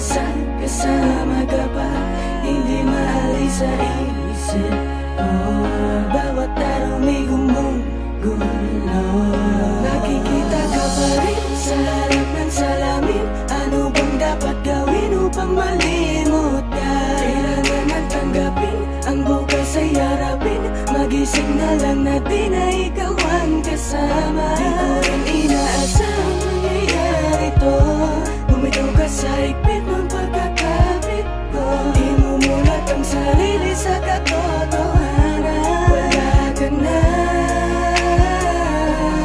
kasama ka pa, hindi maalis sa isip. Bawat araw may gumugulo. Nakikita ka pa rin sa harap ng salamin. Ano bang dapat gawin upang malimot ka? Kailangan tanggapin ang bukas ay harapin. Magising na lang na di na ikaw ang kasama. Di ko rin inaasang mangyayari to. Bumitaw ka sa higpit ng pagkakapit ko. Imumulat ang sarili sa katotohanan. Wala ka na,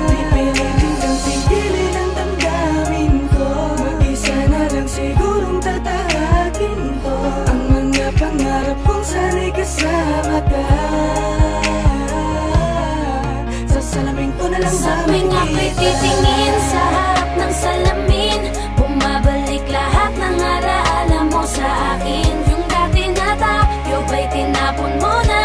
pipilitin kang tigilin ang damdamin ko. Mag-isa na lang sigurong tatahakin ko ang mga pangarap kong sana'y kasama ka. Sa salamin ko na lang sa tuwing ako'y titingin sa harap ng salamin, bumabalik lahat ng alaala mo sa akin. Yung dati na tayo ba'y tinapon mo na?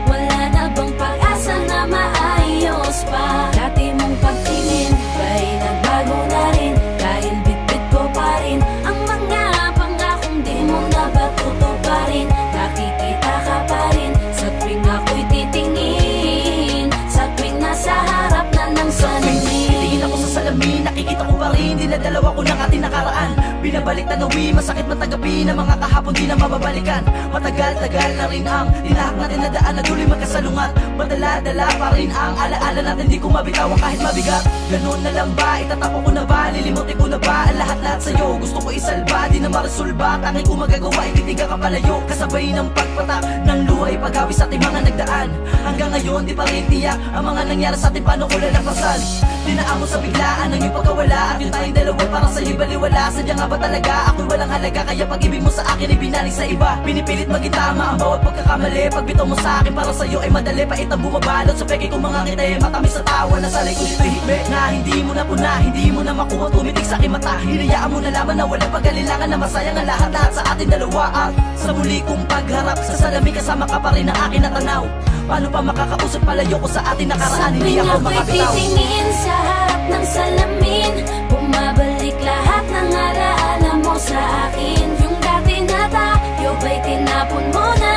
Wala na bang pag-asa na maayos pa? Dati mong pagtingin ba'y nagbago na rin? Dahil bitbit ko pa rin ang mga pangakong di mo na ba tutuparin? Nakikita ka pa rin sa tuwing ako'y titingin, sa tuwing nasa harap na ng salamin. Titingin ako sa salamin, nakikita ko pa rin dinadalawa ko ng ating nakaraan. Binabalik tanawi, masakit matagapi na mga kahapon di na mababalikan. Matagal-tagal na rin ang tinahak natin na daan na tuloy magkasalungat. Madala-dala pa rin ang alaala natin, di ko mabitawan kahit mabigat. Ganun na lang ba, itatapo ko na ba, lilimutin ko na ba ang lahat-lahat sa'yo? Gusto ko isalba, di na maresolba, tanging ko magagawa, ititiga ka palayo. Kasabay ng pagpatak ng luhay, paghawi sa ating mga nagdaan. Hanggang ngayon di pa rin tiyak ang mga nangyari sa ating, paano ko lalakasan? Dinaamo sa biglaan ng iyong pagkawala, at yung tayong dalawa parang sa'yo'y baliwala. Sadya nga ba talaga ako'y walang halaga, kaya pag-ibig mo sa akin ay binaling sa iba? Pinipilit maging tama ang bawat pagkakamali, pagbitaw mo sa akin para sa'yo ay madali. Paitang bumabalot sa peke kong mga ngiti, matamis sa tawa na sa likod ito'y hikme na hindi mo na puna, hindi mo na makuha, tumitig sa aking mata. Hinayaan mo na laman na walang pag-alilangan, na masayang ang lahat-lahat sa ating dalawa. At sa muli kong pagharap sa salamin, kasama ka pa rin ang akin na tanaw. Paano pa makakausap, palayo ko sa ating nakaraan, hindi ako makabitaw. Titingin sa harap ng salamin, bumabalik lahat ng alaala mo sa akin. Yung dati na tayo ba'y tinapon mo na?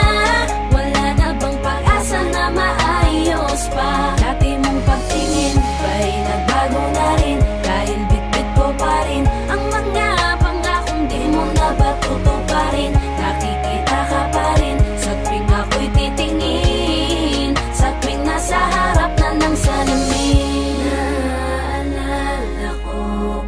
Wala na bang pag-asa na maayos pa? Dati mong pagtingin ba'y nagbago na rin? Dahil bitbit ko pa rin ang mga pangakong di mo na ba tutuparin? Nakikita ka pa rin sa tuwing ako'y titingin, sa tuwing nasa harap na ng salamin. Naalala ko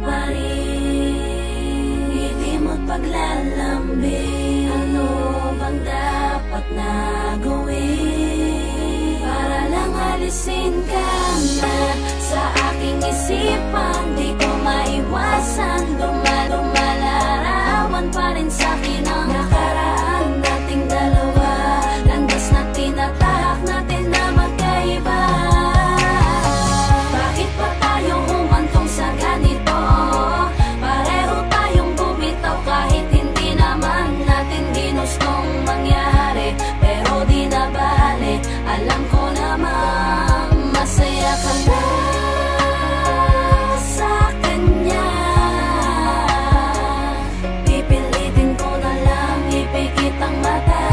pa rin, hindi mo paglalambing. Ano bang dapat na gawin para lang alisin ka na sa aking isipan? Di ko maiwasan, lumalarawan pa rin sa'kin ang nakaraan nating dalawa. Landas na tinatahak natin na magkaiba. Bakit pa tayo humantong sa ganito? Pareho tayong bumitaw kahit hindi naman natin ginustong mangyari. Pero di na bale, alam ko namang masaya ka na sa kanya. Pipilitin ko na lang ipikit ang mata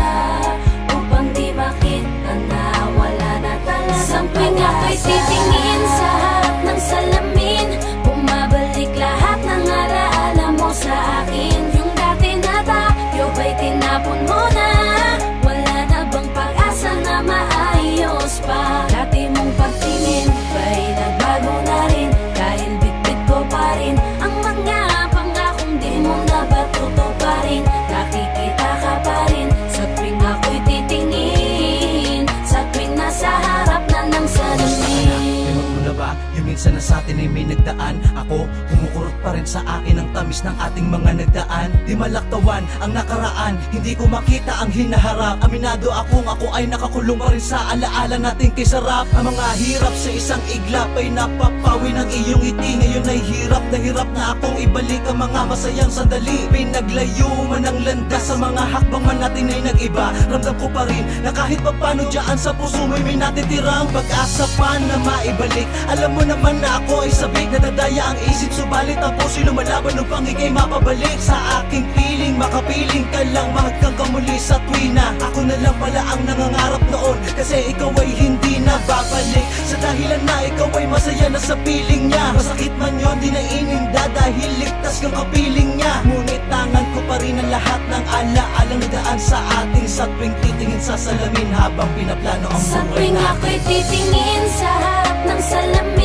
upang di makita na wala na talaga. Sa tuwing ako'y titingin sa harap ng salamin, bumabalik lahat ng alaala mo sa akin. Yung dati na tayo ba'y tinapon mo na? Wala na bang pag-asa na maayos pa? Dati mong pagtingin ba'y nagbago na rin? Dahil bitbit ko pa rin ang mga pangakong di mo na ba tutuparin? Nakikita ka pa rin sa tuwing ako'y titingin, sa tuwing nasa harap na ng salamin. Limot mo na ba yung minsan na sa atin ay may nagdaan? Ako, kumukurot pa rin sa akin ang tamis ng ating mga nagdaan. Di malaktawan ang nakaraan, hindi ko makita ang hinaharap. Aminado akong ako ay nakakulong pa rin sa alaala natin kay sarap. Ang mga hirap sa isang iglap ay napapawi ng iyong ngiti. Ngayon ay hirap na akong ibalik ang mga masayang sandali. Pinaglayo man ang landas, sa mga hakbang man natin ay nag-iba. Ramdam ko pa rin na kahit papano dyan sa puso mo'y may natitirang pag-asa pa na maibalik. Alam mo naman na ako ay sabik, nadadaya ang isip Subalit ang puso'y lumalaban upang ika'y mapabalik sa aking piling. Makapiling ka lang, mahagkang kamuli sa tuwina. Ako na lang pala ang nangangarap noon, kasi ikaw ay hindi na babalik. Sa dahilan na ikaw ay masaya na sa piling niya. Masakit man yun, di na ininda dahil ligtas kang kapiling niya. Ngunit tangan ko pa rin ang lahat ng alaalang nadaan sa ating sa tuwing titingin sa salamin habang pinaplano ang Sa buhay tuwing natin. ako'y titingin sa harap ng salamin,